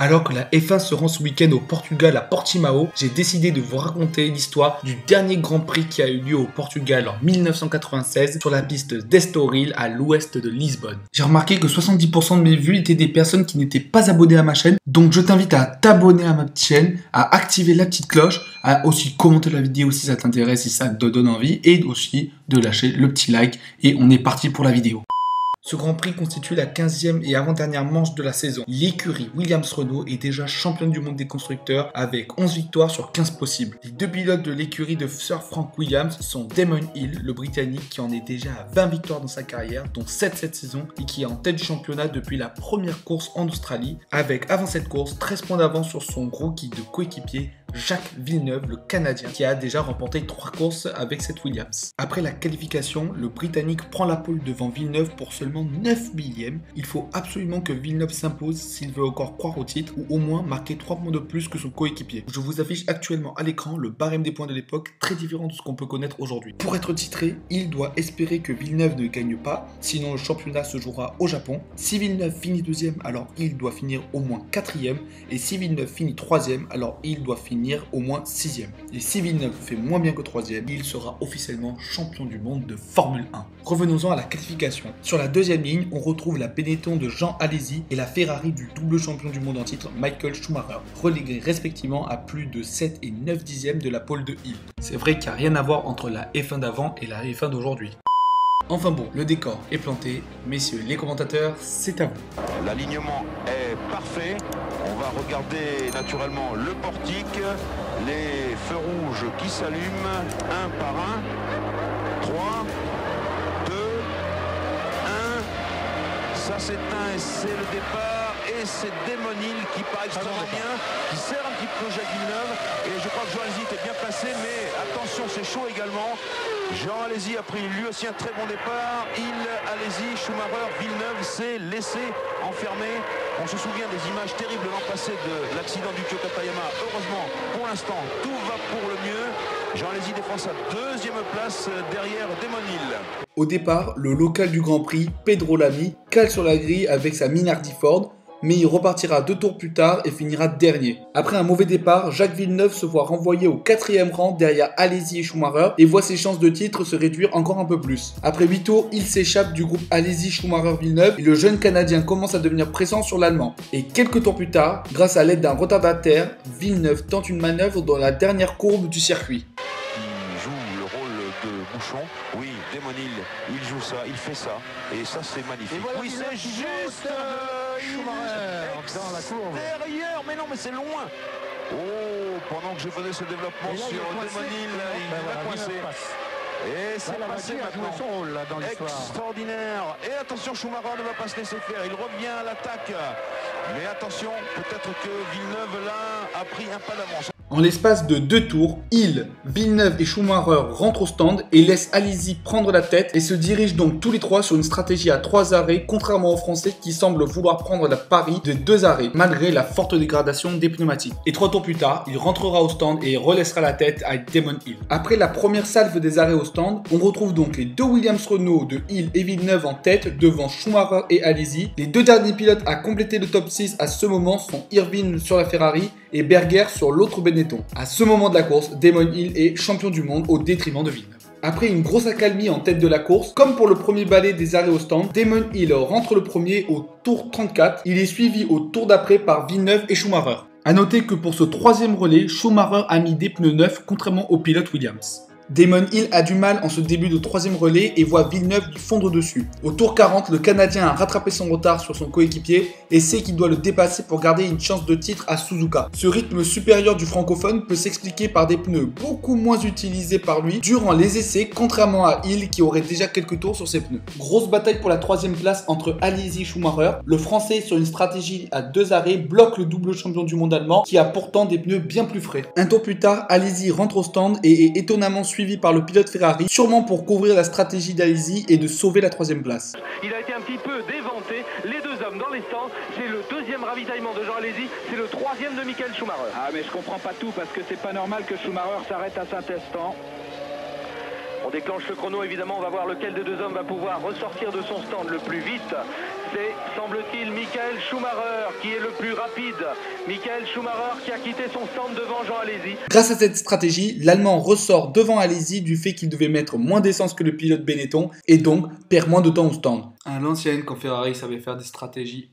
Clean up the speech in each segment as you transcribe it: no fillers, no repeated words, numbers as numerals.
Alors que la F1 se rend ce week-end au Portugal à Portimao, j'ai décidé de vous raconter l'histoire du dernier Grand Prix qui a eu lieu au Portugal en 1996 sur la piste d'Estoril à l'ouest de Lisbonne. J'ai remarqué que 70% de mes vues étaient des personnes qui n'étaient pas abonnées à ma chaîne, donc je t'invite à t'abonner à ma petite chaîne, à activer la petite cloche, à aussi commenter la vidéo si ça t'intéresse, si ça te donne envie, et aussi de lâcher le petit like, et on est parti pour la vidéo. Ce Grand Prix constitue la 15e et avant-dernière manche de la saison. L'écurie Williams-Renault est déjà championne du monde des constructeurs avec 11 victoires sur 15 possibles. Les deux pilotes de l'écurie de Sir Frank Williams sont Damon Hill, le Britannique qui en est déjà à 20 victoires dans sa carrière, dont 7 cette saison et qui est en tête du championnat depuis la première course en Australie, avec avant cette course 13 points d'avance sur son rookie de coéquipier Jacques Villeneuve, le Canadien, qui a déjà remporté 3 courses avec cette Williams. Après la qualification, le Britannique prend la pole devant Villeneuve pour seulement 9 millièmes. Il faut absolument que Villeneuve s'impose s'il veut encore croire au titre ou au moins marquer 3 points de plus que son coéquipier. Je vous affiche actuellement à l'écran le barème des points de l'époque, très différent de ce qu'on peut connaître aujourd'hui. Pour être titré, il doit espérer que Villeneuve ne gagne pas, sinon le championnat se jouera au Japon. Si Villeneuve finit 2e, alors il doit finir au moins 4e, et si Villeneuve finit 3e, alors il doit finir au moins 6e. Et si Villeneuve fait moins bien que 3e, il sera officiellement champion du monde de Formule 1. Revenons-en à la qualification. Sur la deuxième ligne, on retrouve la Benetton de Jean Alesi et la Ferrari du double champion du monde en titre Michael Schumacher, relégués respectivement à plus de 7 et 9 dixièmes de la pole de Hill. C'est vrai qu'il n'y a rien à voir entre la F1 d'avant et la F1 d'aujourd'hui. Enfin bon, le décor est planté. Messieurs les commentateurs, c'est à vous. L'alignement est parfait. On va regarder naturellement le portique, les feux rouges qui s'allument un par un. 3, 2, 1. Ça s'éteint et c'est le départ. Et c'est Damon Hill qui part extrêmement bien, qui sert un petit peu Jacques Villeneuve. Et je crois que Jean Alesi était bien placé, mais attention, c'est chaud également. Jean Alesi a pris lui aussi un très bon départ. Hill, Alesi, Schumacher, Villeneuve s'est laissé enfermer. On se souvient des images terribles l'an passé de l'accident du Kyokatayama. Heureusement, pour l'instant, tout va pour le mieux. Jean Alesi défend sa deuxième place derrière Damon Hill. Au départ, le local du Grand Prix, Pedro Lamy, cale sur la grille avec sa Minardi Ford, mais il repartira 2 tours plus tard et finira dernier. Après un mauvais départ, Jacques Villeneuve se voit renvoyer au 4e rang derrière Alesi et Schumacher et voit ses chances de titre se réduire encore un peu plus. Après 8 tours, il s'échappe du groupe Alesi, Schumacher, Villeneuve et le jeune Canadien commence à devenir présent sur l'Allemand. Et quelques tours plus tard, grâce à l'aide d'un retardataire, Villeneuve tente une manœuvre dans la dernière courbe du circuit. Il joue le rôle de bouchon. Oui, Damon Hill, il joue ça, il fait ça. Et ça, c'est magnifique. Voilà, oui, c'est juste Schumacher dans la courbe. Extérieur, mais non, mais c'est loin. Oh, pendant que je faisais ce développement Et là, sur il est Damon Hill, il va coincer. Et c'est passé maintenant. Son rôle là dans l'histoire. Extraordinaire. Et attention, Schumacher ne va pas se laisser faire. Il revient à l'attaque. Mais attention, peut-être que Villeneuve là a pris un pas d'avance. En l'espace de 2 tours, Hill, Villeneuve et Schumacher rentrent au stand et laissent Alesi prendre la tête et se dirigent donc tous les 3 sur une stratégie à 3 arrêts, contrairement aux Français qui semblent vouloir prendre la pari de 2 arrêts, malgré la forte dégradation des pneumatiques. Et 3 tours plus tard, il rentrera au stand et relaissera la tête à Damon Hill. Après la première salve des arrêts au stand, on retrouve donc les 2 Williams-Renault de Hill et Villeneuve en tête devant Schumacher et Alesi. Les 2 derniers pilotes à compléter le top 6 à ce moment sont Irvine sur la Ferrari et Berger sur l'autre Benetton. À ce moment de la course, Damon Hill est champion du monde au détriment de Villeneuve. Après une grosse accalmie en tête de la course, comme pour le premier balai des arrêts au stand, Damon Hill rentre le premier au tour 34. Il est suivi au tour d'après par Villeneuve et Schumacher. A noter que pour ce 3e relais, Schumacher a mis des pneus neufs contrairement au pilote Williams. Damon Hill a du mal en ce début de 3e relais et voit Villeneuve lui fondre dessus. Au tour 40, le Canadien a rattrapé son retard sur son coéquipier et sait qu'il doit le dépasser pour garder une chance de titre à Suzuka. Ce rythme supérieur du francophone peut s'expliquer par des pneus beaucoup moins utilisés par lui durant les essais, contrairement à Hill qui aurait déjà quelques tours sur ses pneus. Grosse bataille pour la 3e place entre Alesi et Schumacher. Le Français, sur une stratégie à 2 arrêts, bloque le double champion du monde allemand qui a pourtant des pneus bien plus frais. Un tour plus tard, Alesi rentre au stand et est étonnamment suivi par le pilote Ferrari, sûrement pour couvrir la stratégie d'Alesi et de sauver la 3e place. Il a été un petit peu déventé, les 2 hommes dans les stands, c'est le 2e ravitaillement de Jean Alesi, c'est le 3e de Michael Schumacher. Ah mais je comprends pas tout parce que c'est pas normal que Schumacher s'arrête à cet instant. On déclenche le chrono, évidemment, on va voir lequel des 2 hommes va pouvoir ressortir de son stand le plus vite. C'est, semble-t-il, Michael Schumacher qui est le plus rapide. Michael Schumacher qui a quitté son stand devant Jean Alesi. Grâce à cette stratégie, l'Allemand ressort devant Alesi du fait qu'il devait mettre moins d'essence que le pilote Benetton et donc perd moins de temps au stand. À l'ancienne, quand Ferrari savait faire des stratégies.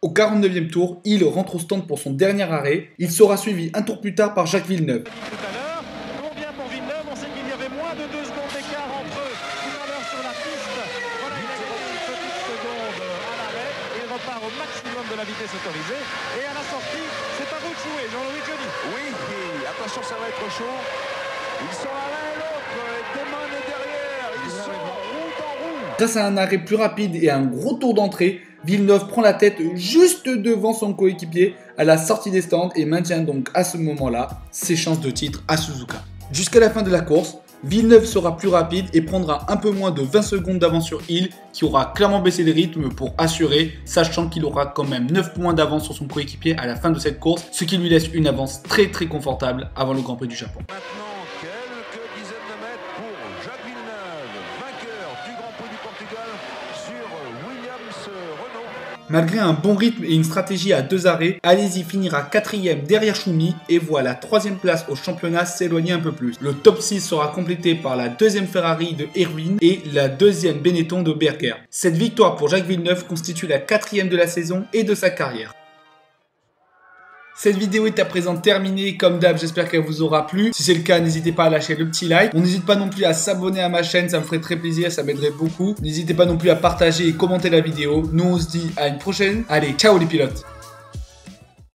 Au 49e tour, il rentre au stand pour son dernier arrêt. Il sera suivi un tour plus tard par Jacques Villeneuve. Tout à l'heure, combien pour Villeneuve? On sait qu'il y avait moins de 2 secondes d'écart entre eux tout à l'heure sur la piste. Voilà, il a gagné une petite seconde à l'arrêt et il repart au maximum de la vitesse autorisée. Et à la sortie, c'est à vous de jouer, Jean-Louis Joly. Oui, attention, ça va être chaud. Ils sont l'un et l'autre, Damon est derrière, ils sont route en roue. Grâce à un arrêt plus rapide et un gros tour d'entrée, Villeneuve prend la tête juste devant son coéquipier à la sortie des stands et maintient donc à ce moment-là ses chances de titre à Suzuka. Jusqu'à la fin de la course, Villeneuve sera plus rapide et prendra un peu moins de 20 secondes d'avance sur Hill qui aura clairement baissé le rythme pour assurer, sachant qu'il aura quand même 9 points d'avance sur son coéquipier à la fin de cette course, ce qui lui laisse une avance très confortable avant le Grand Prix du Japon. Maintenant, quelques dizaines de mètres pour Jacques Villeneuve, vainqueur du Grand Prix du Portugal sur Williams-Renault. Malgré un bon rythme et une stratégie à 2 arrêts, Alesi finira 4ème derrière Schumi et voit la 3ème place au championnat s'éloigner un peu plus. Le top 6 sera complété par la 2ème Ferrari de Erwin et la 2ème Benetton de Berger. Cette victoire pour Jacques Villeneuve constitue la 4ème de la saison et de sa carrière. Cette vidéo est à présent terminée, comme d'hab j'espère qu'elle vous aura plu. Si c'est le cas, n'hésitez pas à lâcher le petit like. On n'hésite pas non plus à s'abonner à ma chaîne, ça me ferait très plaisir, ça m'aiderait beaucoup. N'hésitez pas non plus à partager et commenter la vidéo. Nous on se dit à une prochaine. Allez, ciao les pilotes!